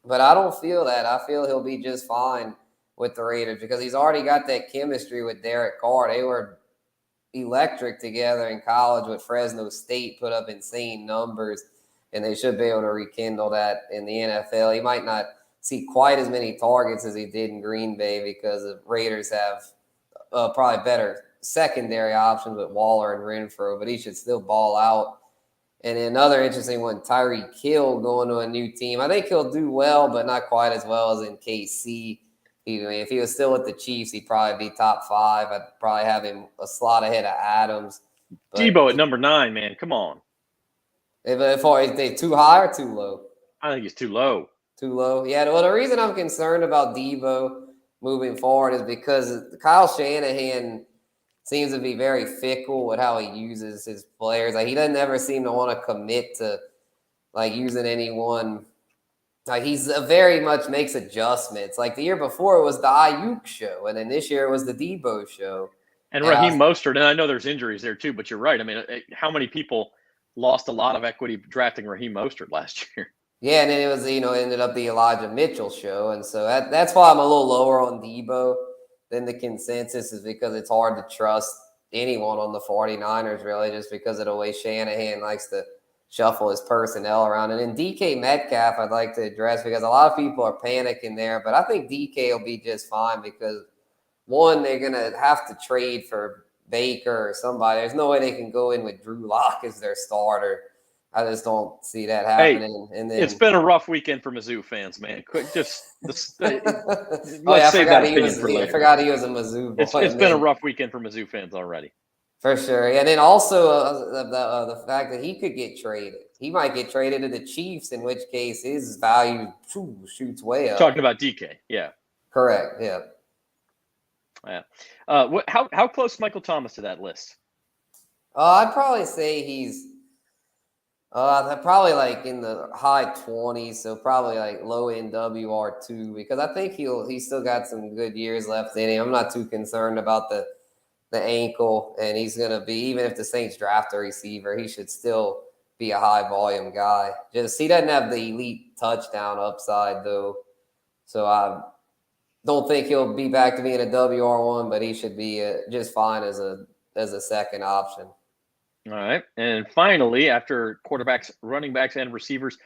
But I don't feel that. I feel he'll be just fine with the Raiders because he's already got that chemistry with Derek Carr. They were electric together in college with Fresno State, put up insane numbers, and they should be able to rekindle that in the NFL. He might not see quite as many targets as he did in Green Bay because the Raiders have probably better secondary options with Waller and Renfro, but he should still ball out. And another interesting one, Tyreek Hill going to a new team. I think he'll do well, but not quite as well as in KC. If he was still with the Chiefs, he'd probably be top 5. I'd probably have him a slot ahead of Adams. But Debo at number 9, man. Come on. If they too high or too low? I think he's too low. Too low? Yeah, well, the reason I'm concerned about Debo moving forward is because Kyle Shanahan seems to be very fickle with how he uses his players. Like, he doesn't ever seem to want to commit to, like, using anyone. Like, he's very much makes adjustments. Like, the year before, it was the Ayuk show, and then this year it was the Debo show. And Raheem Mostert, and I know there's injuries there too, but you're right. I mean, how many people lost a lot of equity drafting Raheem Mostert last year? Yeah, and then it was, ended up the Elijah Mitchell show. And so that's why I'm a little lower on Debo than the consensus, is because it's hard to trust anyone on the 49ers, really, just because of the way Shanahan likes to shuffle his personnel around. And then DK Metcalf, I'd like to address because a lot of people are panicking there, but I think DK will be just fine because, one, they're going to have to trade for Baker or somebody. There's no way they can go in with Drew Lock as their starter. I just don't see that happening. Hey, and then, it's been a rough weekend for Mizzou fans, man. Let's save that opinion for later. I forgot he was a Mizzou boy. It's been a rough weekend for Mizzou fans already. For sure. And then also the fact that he could get traded. He might get traded to the Chiefs, in which case his value shoots way up. Talking about DK, yeah. Correct, yeah. Yeah. How close Michael Thomas to that list? I'd probably say he's probably like in the high 20s, so probably like low end WR2, because I think he's still got some good years left in him. I'm not too concerned about the ankle, and he's going to be, even if the Saints draft a receiver, he should still be a high volume guy. Just he doesn't have the elite touchdown upside though, so I don't think he'll be back to being a WR1, but he should be just fine as a second option. All right. And finally, after quarterbacks, running backs, and receivers,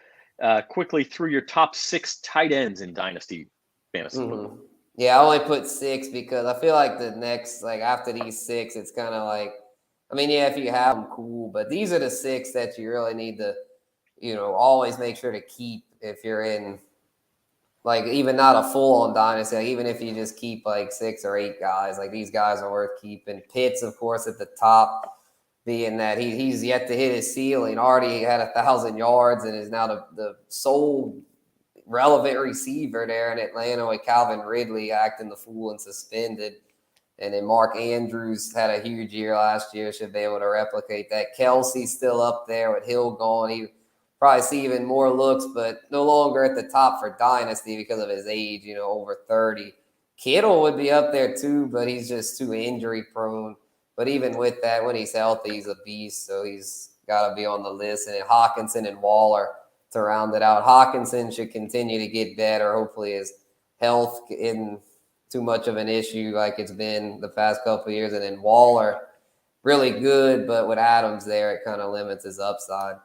quickly through your top 6 tight ends in Dynasty Fantasy Football. Yeah, I only put 6 because I feel like the next, like after these 6, it's kind of like, I mean, yeah, if you have them, cool. But these are the 6 that you really need to, always make sure to keep if you're in, like, even not a full-on dynasty. Like, even if you just keep like 6 or 8 guys, like these guys are worth keeping. Pitts, of course, at the top, being that he's yet to hit his ceiling. Already had 1,000 yards and is now the sole relevant receiver there in Atlanta, with Calvin Ridley acting the fool and suspended. And then Mark Andrews had a huge year last year, should be able to replicate that. Kelsey's still up there with Hill gone. He probably see even more looks, but no longer at the top for Dynasty because of his age, over 30. Kittle would be up there too, but he's just too injury prone. But even with that, when he's healthy, he's a beast, so he's got to be on the list. And then Hawkinson and Waller to round it out. Hawkinson should continue to get better. Hopefully his health isn't too much of an issue like it's been the past couple of years. And then Waller, really good, but with Adams there, it kind of limits his upside.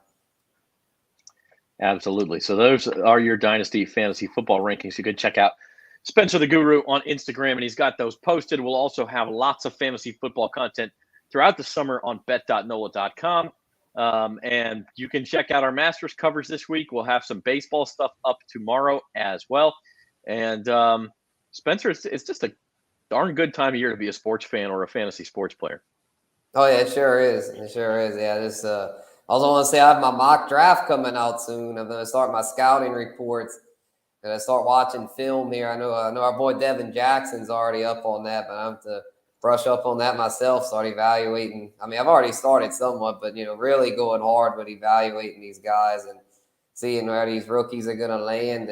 Absolutely. So those are your Dynasty Fantasy Football rankings. You can check out Spencer the Guru on Instagram, and he's got those posted. We'll also have lots of fantasy football content throughout the summer on bet.nola.com. And you can check out our Masters covers this week. We'll have some baseball stuff up tomorrow as well. And Spencer, it's just a darn good time of year to be a sports fan or a fantasy sports player. Oh, yeah, it sure is. It sure is. Yeah, this I also want to say I have my mock draft coming out soon. I'm going to start my scouting reports. And I start watching film here. I know our boy Devin Jackson's already up on that, but I have to brush up on that myself, start evaluating. I mean, I've already started somewhat, but, really going hard with evaluating these guys and seeing where these rookies are going to land.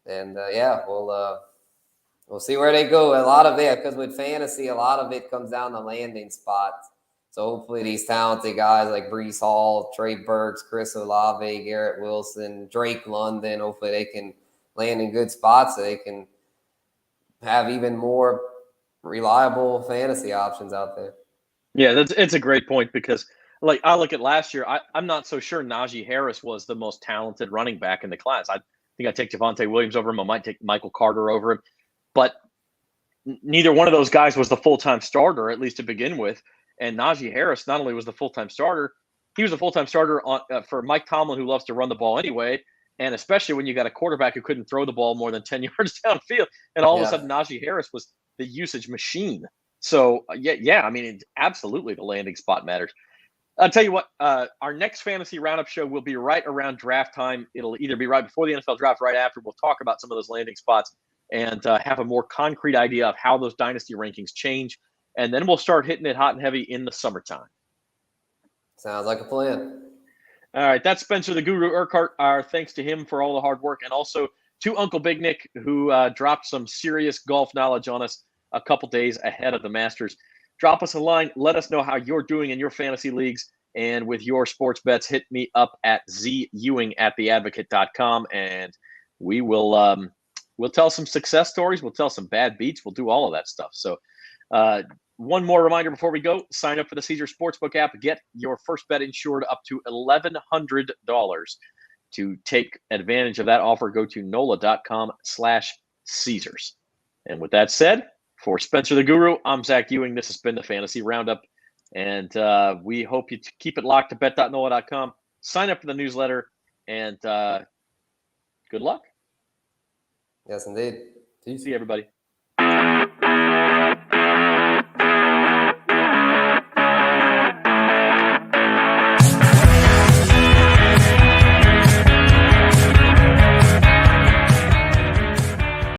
And yeah, we'll see where they go. A lot of it, because with fantasy, a lot of it comes down to landing spots. So hopefully these talented guys like Brees Hall, Trey Burks, Chris Olave, Garrett Wilson, Drake London, hopefully they can land in good spots so they can have even more reliable fantasy options out there. Yeah, it's a great point because, like, I look at last year, I'm not so sure Najee Harris was the most talented running back in the class. I think I'd take Javonte Williams over him. I might take Michael Carter over him. But neither one of those guys was the full-time starter, at least to begin with. And Najee Harris not only was the full-time starter, he was a full-time starter for Mike Tomlin, who loves to run the ball anyway, and especially when you got a quarterback who couldn't throw the ball more than 10 yards downfield. And all of a sudden, Najee Harris was the usage machine. So, yeah, I mean, absolutely the landing spot matters. I'll tell you what, our next fantasy roundup show will be right around draft time. It'll either be right before the NFL draft, right after. We'll talk about some of those landing spots and have a more concrete idea of how those dynasty rankings change. And then we'll start hitting it hot and heavy in the summertime. Sounds like a plan. All right, that's Spencer the Guru Urquhart. Our thanks to him for all the hard work, and also to Uncle Big Nick, who dropped some serious golf knowledge on us a couple days ahead of the Masters. Drop us a line. Let us know how you're doing in your fantasy leagues and with your sports bets. Hit me up at zewing@theadvocate.com, and we will we'll tell some success stories. We'll tell some bad beats. We'll do all of that stuff. So one more reminder before we go, sign up for the Caesar Sportsbook app. Get your first bet insured up to $1,100. To take advantage of that offer, go to NOLA.com/Caesars. And with that said, for Spencer the Guru, I'm Zach Ewing. This has been the Fantasy Roundup. And we hope you keep it locked to bet.nola.com. Sign up for the newsletter. And good luck. Yes, indeed. See you, everybody.